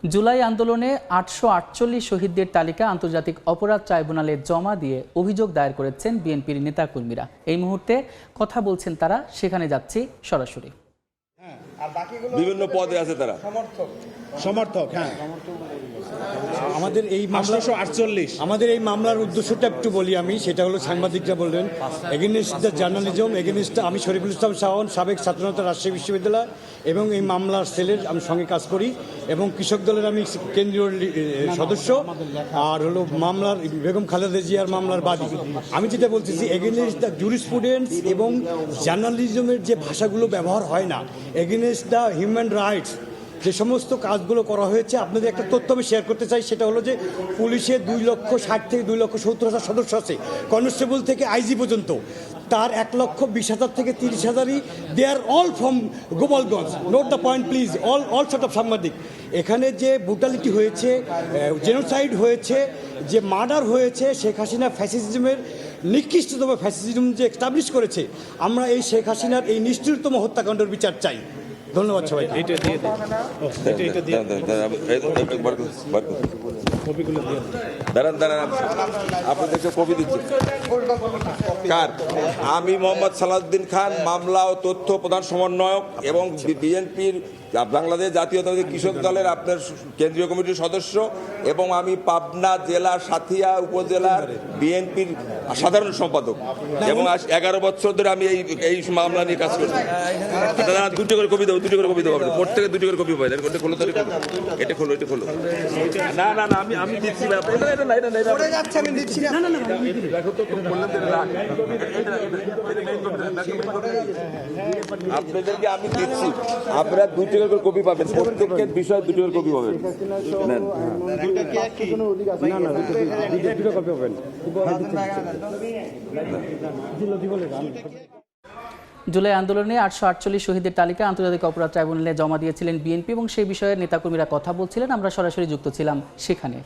জুলাই আন্দোলনে ৮৪৮ শহীদদের তালিকা আন্তর্জাতিক অপরাধ ট্রাইব্যুনালে জমা দিয়ে অভিযোগ দায়ের করেছেন বিএনপির নেতাকর্মীরা। এই মুহূর্তে কথা বলছেন তারা, সেখানে যাচ্ছি সরাসরি। বিভিন্ন পদে আছে তারা সমর্থক। হ্যাঁ, আমাদের এই মামলার উদ্দেশ্যটা একটু বলি আমি। সেটা হলো, সাংবাদিকরা বলবেন এগেইনস্ট দ্য জার্নালিজম, এগেইনস্ট আমি শরীফুল ইসলাম শাওন, সাবেক ছাত্রনেতা রাজশাহী বিশ্ববিদ্যালয় এবং এই মামলার সেলের আমি সঙ্গে কাজ করি এবং কৃষক দলের আমি কেন্দ্রীয় সদস্য, আর হলো মামলার বেগম খালেদা জিয়ার মামলার বাদী। আমি যেটা বলতেছি, এগেইনস্ট দ্য জুরিসপ্রুডেন্স এবং জার্নালিজমের যে ভাষাগুলো ব্যবহার হয় না, এগেইনস্ট দ্য হিউম্যান রাইটস যে সমস্ত কাজগুলো করা হয়েছে। আপনাদের একটা তথ্য আমি শেয়ার করতে চাই, সেটা হলো যে পুলিশে 2,60,000 থেকে 2,70,000 সদস্য আছে, কনস্টেবল থেকে আইজি পর্যন্ত। তার 1,20,000 থেকে 30,000ই they are all from Gopalganj. Note the point please, all sort of সাংবাদিক। এখানে যে ব্রুটালিটি হয়েছে, জেনোসাইড হয়েছে, যে মার্ডার হয়েছে, শেখ হাসিনা ফ্যাসিজমের নিকৃষ্টতম ফ্যাসিজম যে এস্টাবলিশ করেছে, আমরা এই শেখ হাসিনার এই নিষ্ঠুরতম হত্যাকাণ্ডের বিচার চাই। ধন্যবাদ সবাই। আপনাদেরকে কপি দিচ্ছি। কার? আমি মোহাম্মদ সালাউদ্দিন খান, মামলা ও তথ্য প্রধান সমন্বয়ক এবং বিএনপির বাংলাদেশ জাতীয়তাবাদী কৃষক দলের আপনার কেন্দ্রীয় কমিটির সদস্য, এবং আমি পাবনা জেলা সাথিয়া উপজেলার বিএনপির সাধারণ সম্পাদক, এবং 11 বছর ধরে আমি এই মামলা নিয়ে কাজ করছি। দুটো করে কপি দেবো, প্রত্যেকে দুটো করে কপি পাই। এটা খোলো, এটা খোলো। না আমি দিচ্ছি না, আপনাদেরকে আমি দিচ্ছি। আপনারা 2 টাকা করে কপি পাবেন, প্রত্যেকের বিষয় 2 টাকা কপি পাবেন। জুলাই আন্দোলনে ৮৪৮ শহীদের তালিকা আন্তর্জাতিক অপরাধ ট্রাইব্যুনালে জমা দিয়েছিলেন বিএনপি এবং সেই বিষয়ে নেতাকর্মীরা কথা বলছিলেন। আমরা সরাসরি যুক্ত ছিলাম সেখানে।